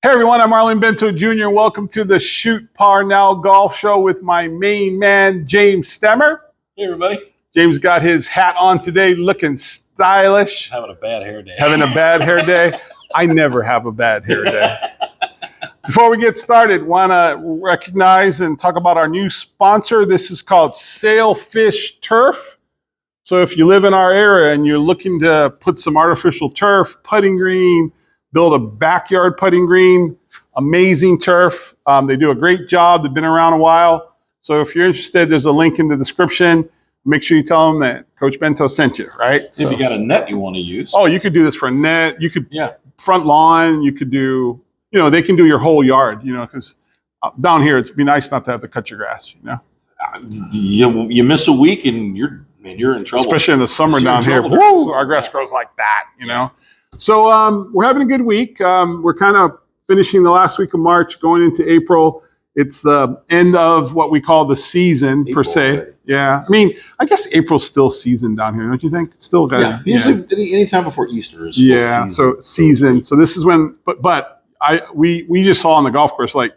Hey everyone, I'm Arlen Bento Jr. and welcome to the Shoot Par Now Golf Show with my main man, James Stammer. Hey everybody. James got his hat on today, looking stylish. Having a bad hair day. Having a bad hair day? I never have a bad hair day. Before we get started, want to recognize and talk about our new sponsor. This is called Sailfish Turf. So if you live in our area and you're looking to put some artificial turf, putting green, build a backyard putting green, amazing turf. They do a great job. They've been around a while. So if you're interested, there's a link in the description. Make sure you tell them that Coach Bento sent you, right? If you got a net you want to use. Oh, you could do this for a net. You could front lawn. You could do, they can do your whole yard, because down here it'd be nice not to have to cut your grass, You miss a week and you're in trouble. Especially in the summer down here. Woo, our grass grows like that, So we're having a good week. We're kind of finishing the last week of March, going into April. It's the end of what we call the season, April, per se. Right? Yeah. I guess April's still season down here, don't you think? It's still got usually any time before Easter is still season. So season. So this is when, but we just saw on the golf course, like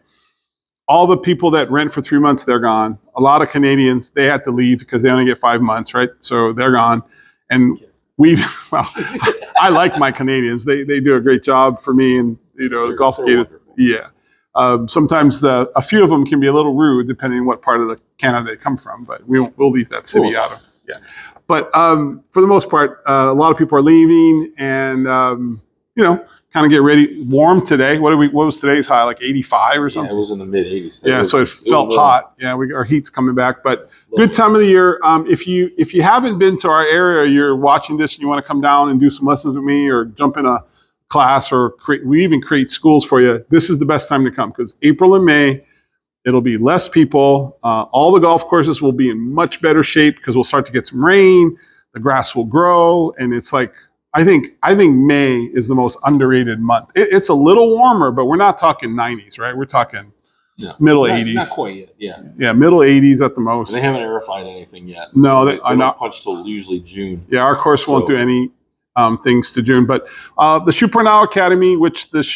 all the people that rent for 3 months, they're gone. A lot of Canadians, they had to leave because they only get 5 months, right? So they're gone. And I like my Canadians. They do a great job for me, and the golf gate. Sometimes a few of them can be a little rude depending on what part of the Canada they come from, but we'll leave that city out of. Yeah, but for the most part, a lot of people are leaving, and kind of get ready. Warm today. What was today's high? Like 85 or something. Yeah, it was in the mid 80s. Yeah, so it felt hot. Yeah, our heat's coming back, but. Good time of the year. If you haven't been to our area, you're watching this and you want to come down and do some lessons with me or jump in a class or we even create schools for you, this is the best time to come because April and May, it'll be less people. All the golf courses will be in much better shape because we'll start to get some rain. The grass will grow. And it's like, I think May is the most underrated month. It's a little warmer, but we're not talking 90s, right? We're talking middle 80s. Not quite yet, yeah. Yeah, middle 80s at the most. And they haven't aerified anything yet. No, so they are not. Punch till usually June. Yeah, our course won't do any things to June. But the Shoot Par Now Academy, which this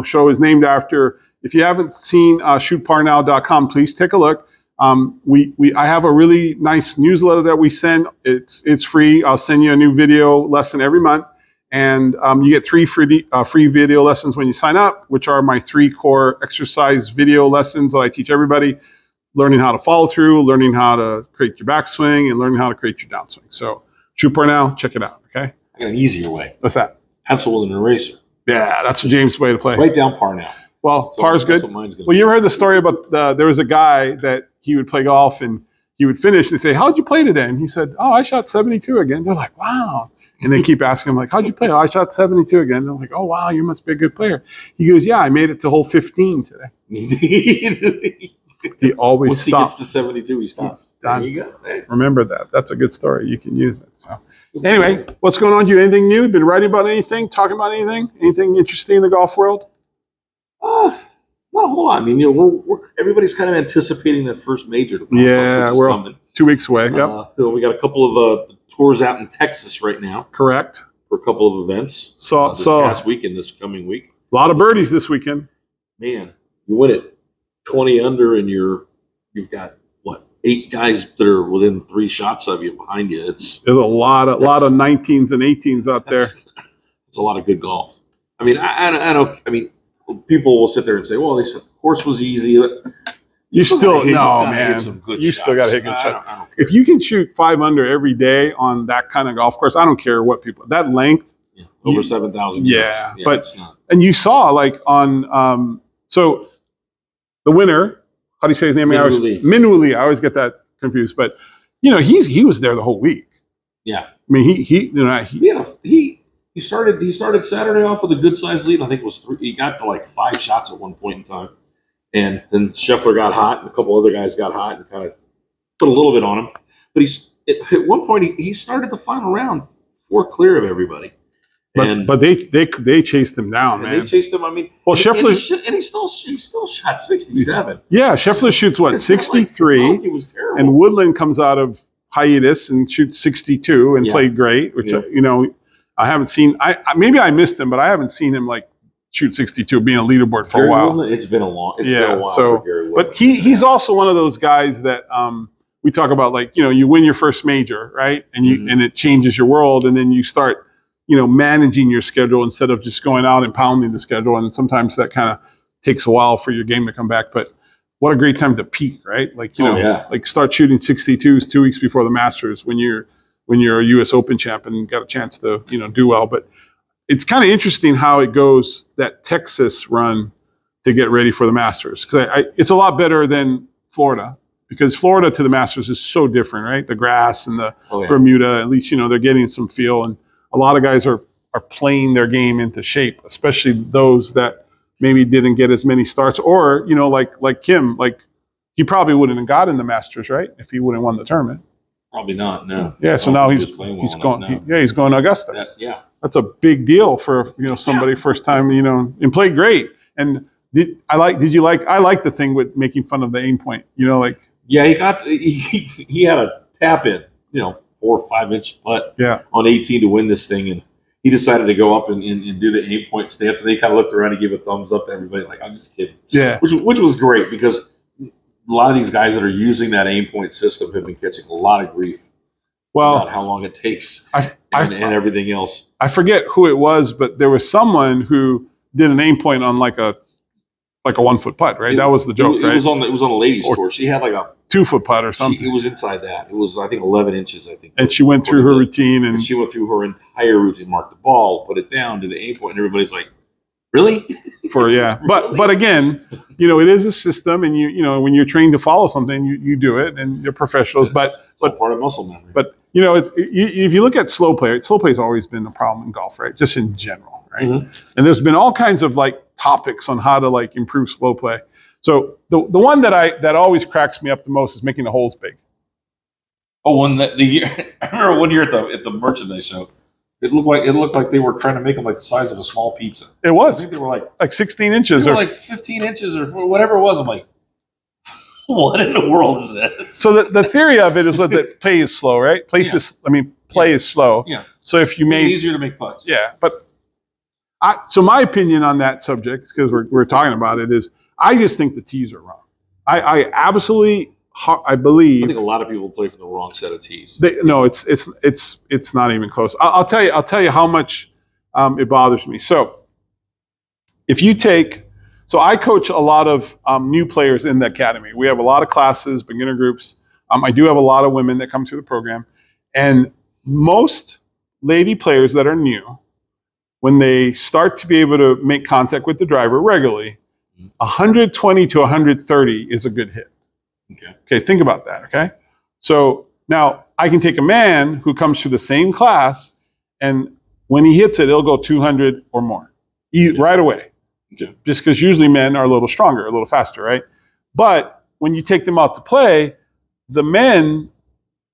show is named after, if you haven't seen shootparnow.com, please take a look. I have a really nice newsletter that we send. It's free. I'll send you a new video lesson every month. And you get 3 free video lessons when you sign up, which are my 3 core exercise video lessons that I teach everybody, learning how to follow through, learning how to create your backswing, and learning how to create your downswing. So Shoot Par Now, check it out, okay? I got an easier way. What's that? Pencil with an eraser. Yeah, that's James' way to play. Write down par now. Well, par's good. Well, you ever heard the story about there was a guy that he would play golf and he would finish and say, how'd you play today? And he said, I shot 72 again. They're like, wow. And they keep asking him, like, how'd you play? I shot 72 again. They're like, oh, wow, you must be a good player. He goes, yeah, I made it to hole 15 today. He always Once stops. he gets to 72, he stops. There you go. Hey. Remember that. That's a good story. You can use it. So, anyway, what's going on? You anything new? Been writing about anything? Talking about anything? Anything interesting in the golf world? Not a whole lot. Everybody's kind of anticipating that first major to come. Yeah, we're coming. 2 weeks away. Yep. We got a couple of tours out in Texas right now. Correct. For a couple of events. This past week and this coming week. A lot of birdies this weekend. Man, you win it 20 under, and you've got 8 guys that are within 3 shots of you behind you. There's a lot of 19s and 18s out there. It's a lot of good golf. I don't. People will sit there and say, "Well, they said the course was easy." You still got to hit good shots. If you can shoot 5 under every day on that kind of golf course, I don't care what people. That length, over 7,000. Yeah, but and you saw like on so the winner. How do you say his name? Minwoo. I always get that confused, but he was there the whole week. Yeah, he started Saturday off with a good sized lead. I think it was 3. He got to like 5 shots at one point in time. And then Scheffler got hot, and a couple other guys got hot and kind of put a little bit on him. But at one point he started the final round 4 clear of everybody. But they chased him down, man. They chased him. Scheffler and he still shot 67. Yeah, Scheffler shoots 63. He was terrible. And Woodland comes out of hiatus and shoots 62 and played great, which I haven't seen. Maybe I missed him, but I haven't seen him like shoot 62, being a leaderboard for Gary a while. Woodland, it's been a while So, for Gary Woodland. but he's also one of those guys that we talk about, like, you win your first major, right? And and it changes your world, and then you start, managing your schedule instead of just going out and pounding the schedule. And sometimes that kind of takes a while for your game to come back. But what a great time to peak, right? Like, like start shooting 62s 2 weeks before the Masters when you're a U.S. Open champ and got a chance to, do well. But it's kind of interesting how it goes, that Texas run to get ready for the Masters. Because it's a lot better than Florida, because Florida to the Masters is so different, right? The grass and the Bermuda, at least, they're getting some feel. And a lot of guys are playing their game into shape, especially those that maybe didn't get as many starts, or, like Kim, like he probably wouldn't have gotten the Masters, right? If he wouldn't have won the tournament. Probably not, no. Yeah, so now he's going to Augusta. That's a big deal for, somebody first time, and played great. And I like the thing with making fun of the aim point, Yeah, he had a tap in, 4 or 5 inch putt on 18 to win this thing, and he decided to go up and do the aim point stance, and they kind of looked around and gave a thumbs up to everybody, like, I'm just kidding. Yeah. Which was great, because a lot of these guys that are using that aim point system have been catching a lot of grief about how long it takes and everything else. I forget who it was, but there was someone who did an aim point on like a 1 foot putt, right? That was the joke, right? It was on the ladies' tour. She had like a 2 foot putt or something. It was inside that. It was, I think, 11 inches. I think. And she went through her routine, and she went through her entire routine, marked the ball, put it down, did the aim point, and everybody's like, "Really?" But again, it is a system, and when you're trained to follow something, you do it, and you're professionals. But part of muscle memory. But if you look at slow play has always been a problem in golf, right? Just in general, right? And there's been all kinds of topics on how to improve slow play. So the one that always cracks me up the most is making the holes big. Oh, I remember one year at the merchandise show, it looked like they were trying to make them like the size of a small pizza. It was. I think they were like 16 inches, or like 15 inches or whatever it was. I'm like, what in the world is this? So the theory of it is that play is slow, right? Play is slow. Yeah. So if you made easier to make putts. Yeah, but so my opinion on that subject, because we're talking about it, is I just think the tees are wrong. I absolutely believe. I think a lot of people play for the wrong set of tees. It's not even close. I'll tell you how much it bothers me. So if you I coach a lot of new players in the academy. We have a lot of classes, beginner groups. I do have a lot of women that come through the program, and most lady players that are new, when they start to be able to make contact with the driver regularly, 120 to 130 is a good hit. Okay, think about that, okay? So now I can take a man who comes through the same class, and when he hits it, it'll go 200 or more right away. Okay. Just because usually men are a little stronger, a little faster, right? But when you take them out to play, the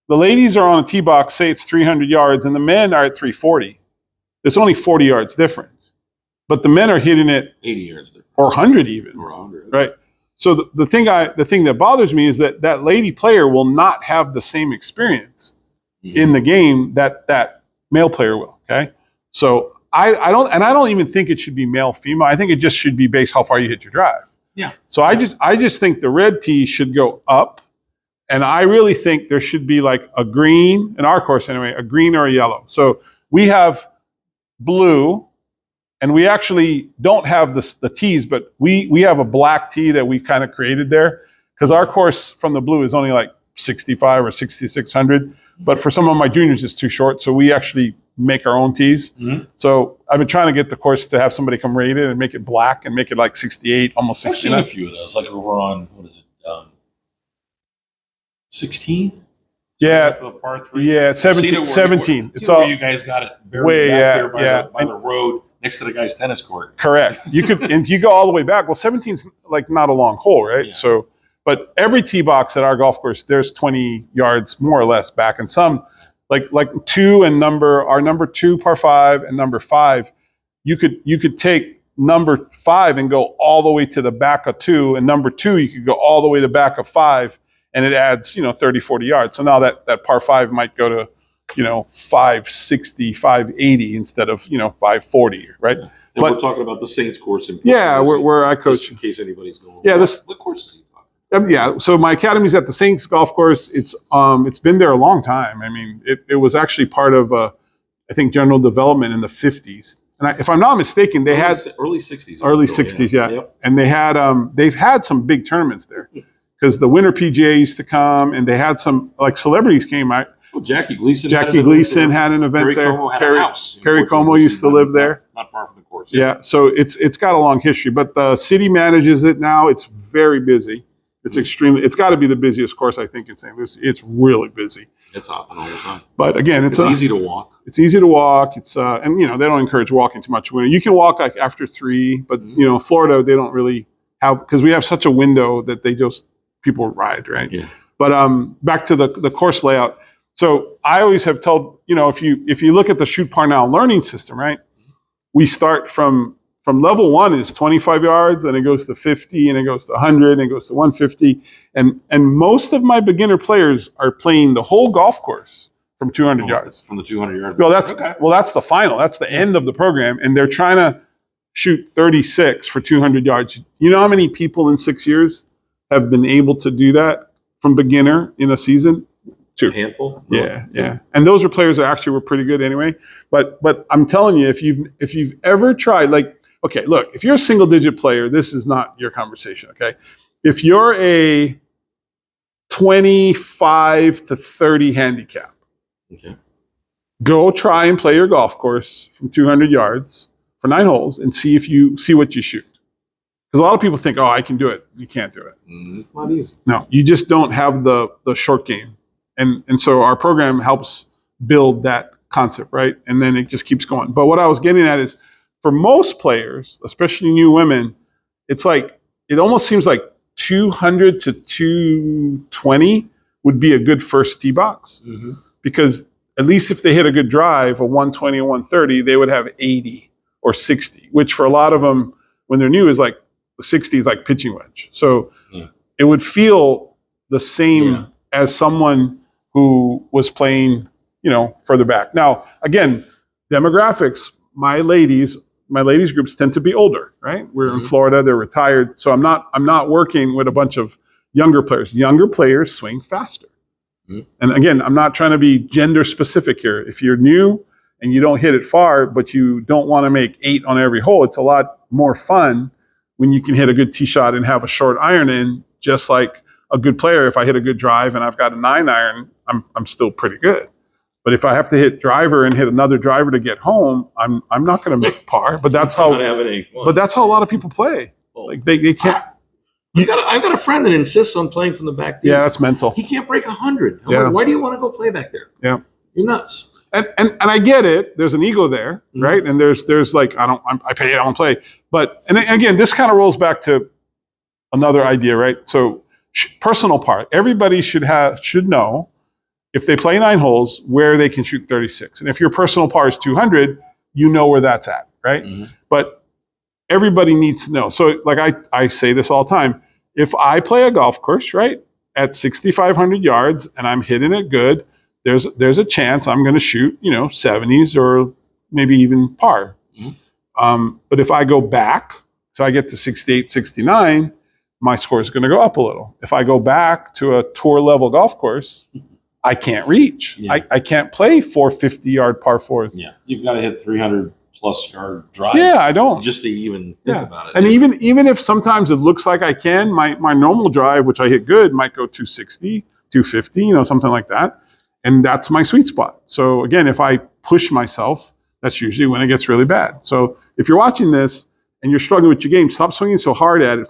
ladies are on a tee box, say it's 300 yards, and the men are at 340. There's only 40 yards difference. But the men are hitting it 80 yards difference. Or 100 even. Or 100. Right? So the thing that bothers me is that lady player will not have the same experience in the game that male player will, okay? So I don't even think it should be male female. I think it just should be based how far you hit your drive. Yeah. So I just think the red tee should go up, and I really think there should be like a green, in our course anyway, a green or a yellow. So we have blue, and we actually don't have the tees, but we have a black tee that we kind of created there, because our course from the blue is only like 65 or 6,600. But for some of my juniors, it's too short, so we actually make our own tees. So I've been trying to get the course to have somebody come rate it and make it black and make it like 68, almost 69. I've seen a few of those, like over on, what is it, 16? Yeah, for the par 3. Yeah, 17. It's all where you guys got it way back there by the road next to the guy's tennis court. Correct. You could, and you go all the way back. Well, 17's like not a long hole, right? Yeah. So, but every tee box at our golf course, there's 20 yards more or less back, and some like two and our number 2 par 5 and number 5, you could take number 5 and go all the way to the back of 2, and number 2 you could go all the way to the back of 5, and it adds 30, 40 yards. So now that par 5 might go to 560, 580 instead of 540, right? we're talking about the Saints course in where I coach. Just in case anybody's going. Yeah, what course is he talking? Yeah, so my academy's at the Saints golf course. It's been there a long time. I mean, it was actually part of I think general development in the 50s. And if I'm not mistaken, they had early 60s. Early 60s, yeah. Yep. And they had they've had some big tournaments there because the Winter PGA used to come, and they had some like celebrities came out. Oh, Jackie Gleason. Had an event there. Como had a house. Perry Como used to live there. Not far from the course. Yeah, so it's got a long history, but the city manages it now. It's very busy. It's it's got to be the busiest course, I think, in St. Lucie. It's really busy. It's hopping all the time. But again, it's easy to walk. It's easy to walk. It's and they don't encourage walking too much. You can walk like after 3, but Florida they don't really have, because we have such a window that people ride, right? Yeah. But back to the course layout. So I always have told if you look at the Shoot Parnell learning system, right? We start from level 1 is 25 yards, and it goes to 50, and it goes to 100, and it goes to 150, and most of my beginner players are playing the whole golf course from 200 yards. From the 200-yard. Well, that's the final. That's the end of the program, and they're trying to shoot 36 for 200 yards. You know how many people in 6 years have been able to do that from beginner in a season? 2. A handful. Yeah. And those are players that actually were pretty good anyway. But I'm telling you, if you've ever tried, like, okay, look, if you're a single digit player, this is not your conversation, okay? If you're a 25 to 30 handicap, okay, go try and play your golf course from 200 yards for 9 holes and see what you shoot. Because a lot of people think, oh, I can do it. You can't do it. It's not easy. No, you just don't have the short game. And so our program helps build that concept, right? And then it just keeps going. But what I was getting at is, for most players, especially new women, it's like, it almost seems like 200 to 220 would be a good first tee box. Mm-hmm. Because at least if they hit a good drive, a 120 or 130, they would have 80 or 60, which for a lot of them, when they're new, is like 60 is like pitching wedge. So it would feel the same as someone who was playing, further back. Now, again, demographics, my ladies groups tend to be older, right? We're in Florida, they're retired. So I'm not working with a bunch of younger players. Younger players swing faster. And again, I'm not trying to be gender specific here. If you're new and you don't hit it far, but you don't want to make 8 on every hole, it's a lot more fun when you can hit a good tee shot and have a short iron in, just like a good player. If I hit a good drive and I've got a 9 iron, I'm still pretty good. But if I have to hit driver and hit another driver to get home, I'm not going to make par. But that's how. But that's how a lot of people play. Like they can't. I've got a friend that insists on playing from the back. Yeah, that's mental. He can't break 100. Like, why do you want to go play back there? Yeah, you're nuts. And I get it. There's an ego there, right? And there's like I pay, I don't play. But and again, this kind of rolls back to another idea, right? So personal part. Everybody should know, if they play 9 holes, where they can shoot 36. And if your personal par is 200, you know where that's at, right? But everybody needs to know. So like I say this all the time. If I play a golf course, right, at 6,500 yards and I'm hitting it good, there's a chance I'm going to shoot, 70s or maybe even par. But if I go back, so I get to 68, 69, my score is going to go up a little. If I go back to a tour level golf course, I can't reach. I can't play 450-yard par 4s. Yeah, you've got to hit 300+ yard drive. Yeah, I don't. Just to even think about it. And even if sometimes it looks like I can, my normal drive, which I hit good, might go 260, 250, something like that. And that's my sweet spot. So again, if I push myself, that's usually when it gets really bad. So if you're watching this and you're struggling with your game, stop swinging so hard at it.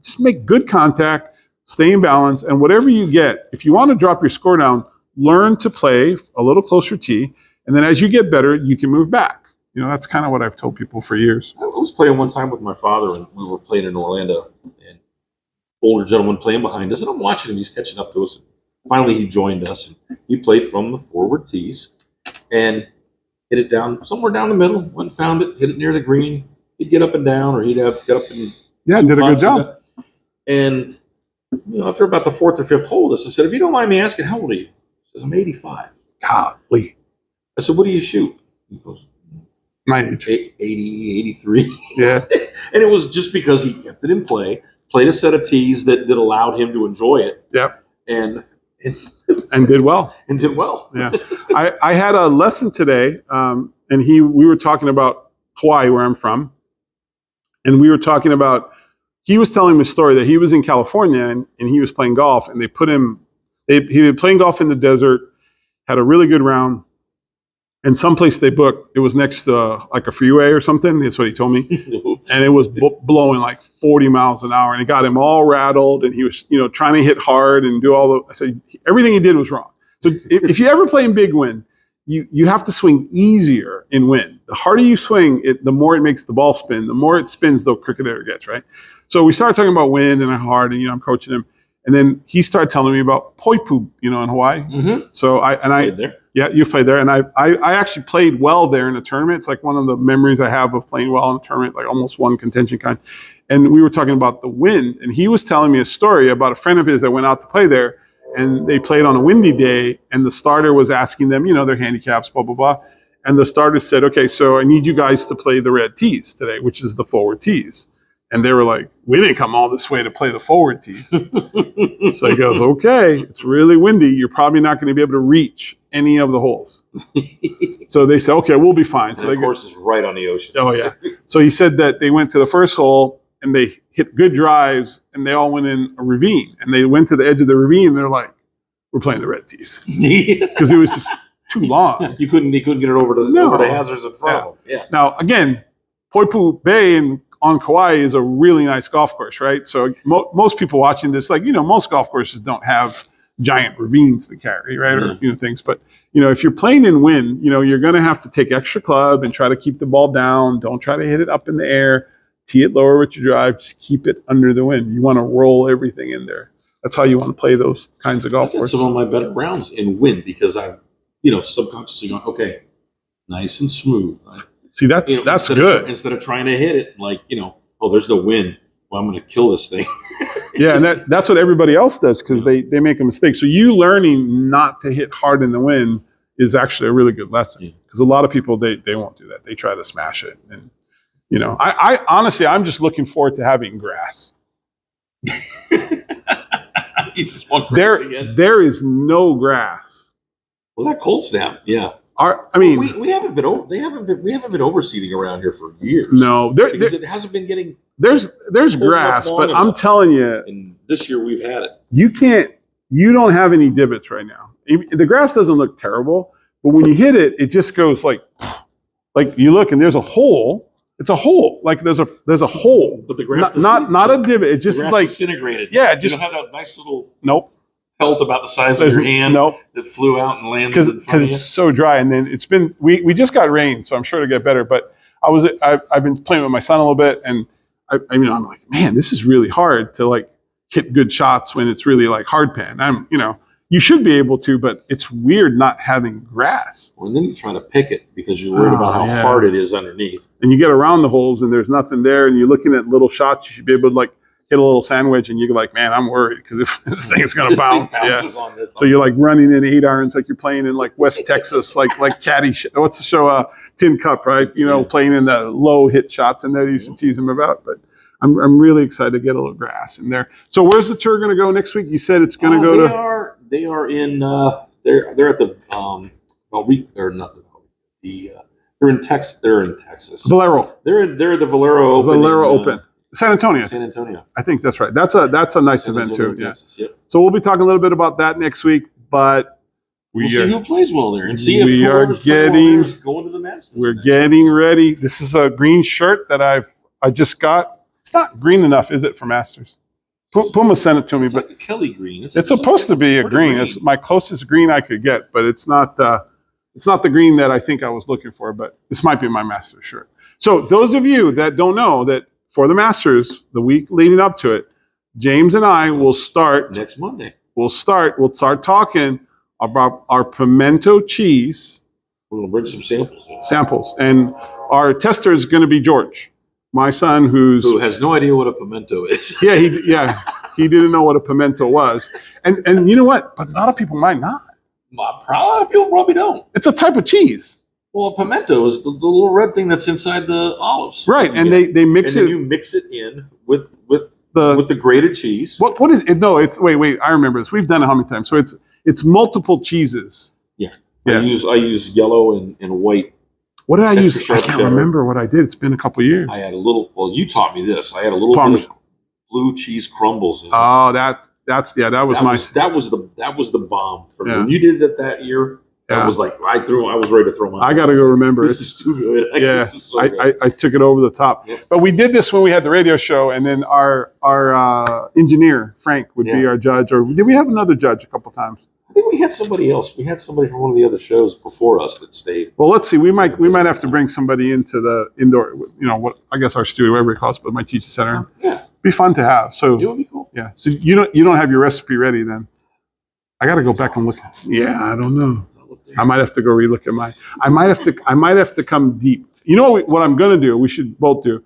Just make good contact, stay in balance, and whatever you get, if you want to drop your score down, learn to play a little closer tee, and then as you get better, you can move back. That's kind of what I've told people for years. I was playing one time with my father, and we were playing in Orlando, and older gentleman playing behind us, and I'm watching him. He's catching up to us. Finally, he joined us, and he played from the forward tees and hit it down somewhere down the middle. Went and found it, hit it near the green. He'd get up and down, or he'd get up and did a good job. And after about the 4th or 5th hole, I said, "If you don't mind me asking, how old are you?" He says, "I'm 85." Golly. I said, "What do you shoot?" He goes, My age. 80, 83. Yeah. And it was just because he kept it in play, played a set of tees that allowed him to enjoy it. Yep. And did well. And did well. Yeah. I had a lesson today, and we were talking about Hawaii, where I'm from. And we were talking about, he was telling me a story that he was in California and he was playing golf, and they put him, he was playing golf in the desert, had a really good round, and someplace they booked, it was next to like a freeway or something. That's what he told me. And it was blowing like 40 miles an hour, and it got him all rattled, and he was, trying to hit hard and do all the, I said, everything he did was wrong. So if you ever play in big wind, you have to swing easier in wind. The harder you swing, the more it makes the ball spin. The more it spins, the quicker it gets, right? So we started talking about wind and hard, and I'm coaching him, and then he started telling me about poipu, in Hawaii. Mm-hmm. So I played there. Yeah, you played there, and I actually played well there in a tournament. It's like one of the memories I have of playing well in a tournament, like almost won contention kind. And we were talking about the wind, and he was telling me a story about a friend of his that went out to play there. And they played on a windy day, and the starter was asking them, their handicaps, blah, blah, blah. And the starter said, okay, so I need you guys to play the red tees today, which is the forward tees. And they were like, we didn't come all this way to play the forward tees. So he goes, okay, it's really windy. You're probably not going to be able to reach any of the holes. So they said, okay, we'll be fine. So the course is right on the ocean. Oh, yeah. So he said that they went to the first hole, and they hit good drives, and they all went in a ravine. And they went to the edge of the ravine, and they're like, we're playing the red tees. Because it was just too long. He couldn't get it over the hazards in front of him. Yeah. Now, again, Poipu Bay on Kauai is a really nice golf course, right? So most people watching this, most golf courses don't have giant ravines to carry, right? Or, things. But, if you're playing in wind, you're going to have to take extra club and try to keep the ball down. Don't try to hit it up in the air. Tee it lower with your drive. Just keep it under the wind. You want to roll everything in there. That's how you want to play those kinds of golf courses. Some of my better rounds in wind because I'm, subconsciously going, okay, nice and smooth. See, that's good. Instead of trying to hit it like, oh, there's no wind. Well, I'm going to kill this thing. Yeah, and that's what everybody else does because they make a mistake. So you learning not to hit hard in the wind is actually a really good lesson because a lot of people, they won't do that. They try to smash it. And, I honestly, I'm just looking forward to having grass. There is no grass. Well, that cold snap, yeah. We haven't been overseeding around here for years. No, it hasn't been getting. There's grass, but I'm telling you, and this year we've had it. You don't have any divots right now. The grass doesn't look terrible, but when you hit it, it just goes like you look and there's a hole. It's a hole. Like there's a hole. But the grass not a divot. It just like disintegrated. Yeah, you don't have that nice little pelt about the size of your hand that flew out and landed in front of you. Because it's so dry, and then it's been we just got rain, so I'm sure it'll get better. But I've been playing with my son a little bit, and I'm like, man, this is really hard to like hit good shots when it's really like hard pan. You should be able to, but it's weird not having grass. Well, and then you're trying to pick it because you're worried about how hard it is underneath. And you get around the holes and there's nothing there, and you're looking at little shots. You should be able to like hit a little sandwich, and you're like, man, I'm worried because if this thing is going to bounce. So you're like running in 8 irons like you're playing in like West Texas, like caddy. What's the show? Tin Cup, right? Playing in the low hit shots, and they used to tease him about, but. I'm really excited to get a little grass in there. So where's the tour going to go next week? You said it's going to go to. They are in. They're at the. They're in Texas. They're in Texas. Valero. They're at the Valero Open. Valero Open. San Antonio. San Antonio. I think that's right. That's a nice event too. Texas, yeah. Yep. So we'll be talking a little bit about that next week, but. We'll see who plays well there and see if we are getting going to the Masters. We're getting ready. This is a green shirt that I just got. It's not green enough, is it, for Masters? Puma sent it to me, but like a Kelly green. It's supposed to be a green. It's my closest green I could get, but it's not the green that I think I was looking for. But this might be my Masters shirt. So those of you that don't know that for the Masters, the week leading up to it, James and I will start next Monday. We'll start talking about our pimento cheese. We're gonna bring some samples, and our tester is going to be George. My son, who has no idea what a pimento is. he didn't know what a pimento was, and you know what? But a lot of people might not. A lot of people probably don't. It's a type of cheese. Well, pimento is the little red thing that's inside the olives. Right, and they mix and it. Then you mix it in with The the grated cheese. what is it? No, it's wait. I remember this. We've done it how many times? So it's multiple cheeses. Yeah. Yeah. I use yellow and white. What did I Extra use? I sharp can't cheddar. remember what I did. It's been a couple of years. I had a little. Well, you taught me this. I had a little bit of blue cheese crumbles in it. Oh, that was that was the bomb. When you did that year, I was like, I was ready to throw my. I got to go remember. This is too good. Yeah, this is so good. I took it over the top. Yep. But we did this when we had the radio show, and then our engineer Frank would be our judge. Or did we have another judge a couple times? I think we had somebody else. We had somebody from one of the other shows before us that stayed. Well, let's see. We might have to bring somebody into the indoor. What I guess our studio, whatever it calls, but my teaching center. Yeah, be fun to have. So it would be cool. Yeah. So you don't have your recipe ready then? I got to go back and look. Yeah, I don't know. I might have to go relook at mine. I might have to come deep. You know what I'm going to do? We should both do.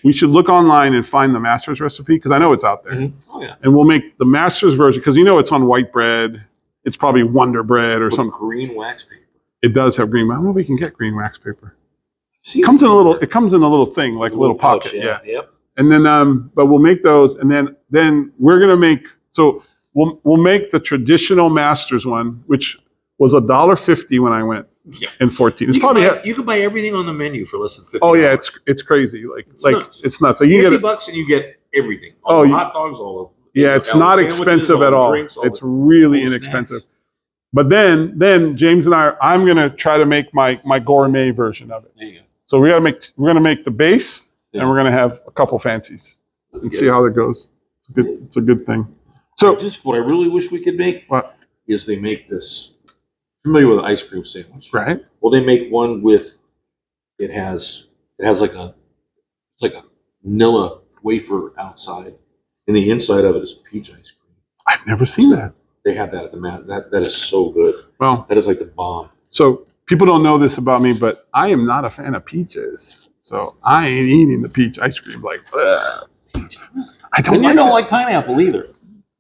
We should look online and find the master's recipe because I know it's out there. Mm-hmm. Oh yeah. And we'll make the master's version because it's on white bread. It's probably Wonder Bread or some green wax paper. It does have green. I don't know if we can get green wax paper. It comes in a little thing, like a little pocket. Pouch, yeah. Yep. And then but we'll make those, and then we're gonna make. So we'll make the traditional Masters one, which was $1.50 when I went in 14. It's you can buy everything on the menu for less than $50. Oh yeah, it's crazy. It's nuts. So you get $50 and you get everything. Hot dogs, all of them. Yeah, it's not expensive at all. It's really inexpensive. Snacks. But then James and I'm gonna try to make my gourmet version of it. There you go. So we're gonna make the base, and we're gonna have a couple fancies and see how that goes. It's a good thing. So just what I really wish we could make is they make this. Familiar with an ice cream sandwich, right? Well, they make one with it has like a vanilla wafer outside. And the inside of it is peach ice cream. I've never seen that. They have that at the mat. That is so good. Well, that is like the bomb. So people don't know this about me, but I am not a fan of peaches. So I ain't eating the peach ice cream. Like, I don't. And you don't like pineapple either.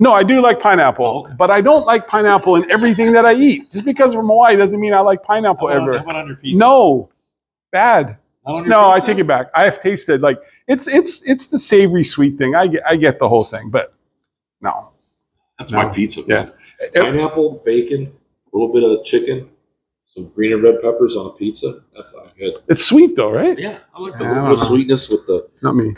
No, I do like pineapple, but I don't like pineapple in everything that I eat. Just because I'm from Hawaii doesn't mean I like pineapple ever. How about on your pizza? No, bad. No, I take it back. I have tasted like it's the savory sweet thing. I get the whole thing, but no. That's my pizza. Yeah, pineapple, bacon, a little bit of chicken, some green and red peppers on a pizza. That's good. It's sweet though, right? Yeah, I like the little sweetness with the. Not me.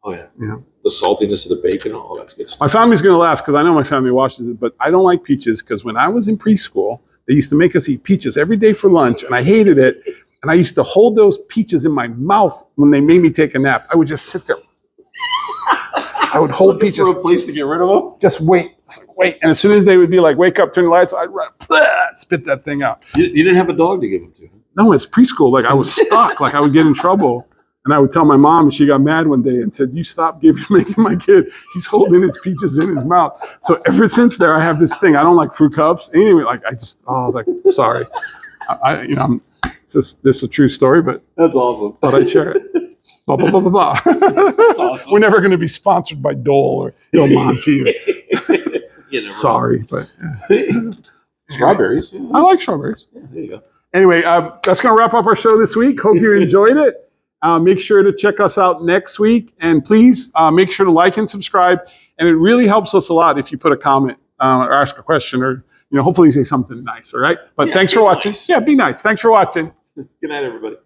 Oh yeah. Yeah. The saltiness of the bacon, all that's good stuff. My family's gonna laugh because I know my family watches it, but I don't like peaches because when I was in preschool, they used to make us eat peaches every day for lunch, and I hated it. And I used to hold those peaches in my mouth when they made me take a nap. I would just sit there. I would hold peaches. For a place to get rid of them? Just wait. And as soon as they would be like, wake up, turn the lights, I'd run, spit that thing out. You didn't have a dog to give them to? No, it's preschool. Like I was stuck. Like I would get in trouble. And I would tell my mom, and she got mad one day and said, you stop making my kid. He's holding his peaches in his mouth. So ever since there, I have this thing. I don't like fruit cups. Anyway, sorry. This is a true story, but that's awesome. Thought I'd share it. Blah, blah, blah, blah, blah. That's awesome. We're never going to be sponsored by Dole or Del Monte. Sorry, but strawberries. I like strawberries. Yeah, there you go. Anyway, that's going to wrap up our show this week. Hope you enjoyed it. Make sure to check us out next week, and please make sure to like and subscribe. And it really helps us a lot if you put a comment or ask a question, or hopefully say something nice. All right. But thanks for watching. Nice. Yeah, be nice. Thanks for watching. Good night, everybody.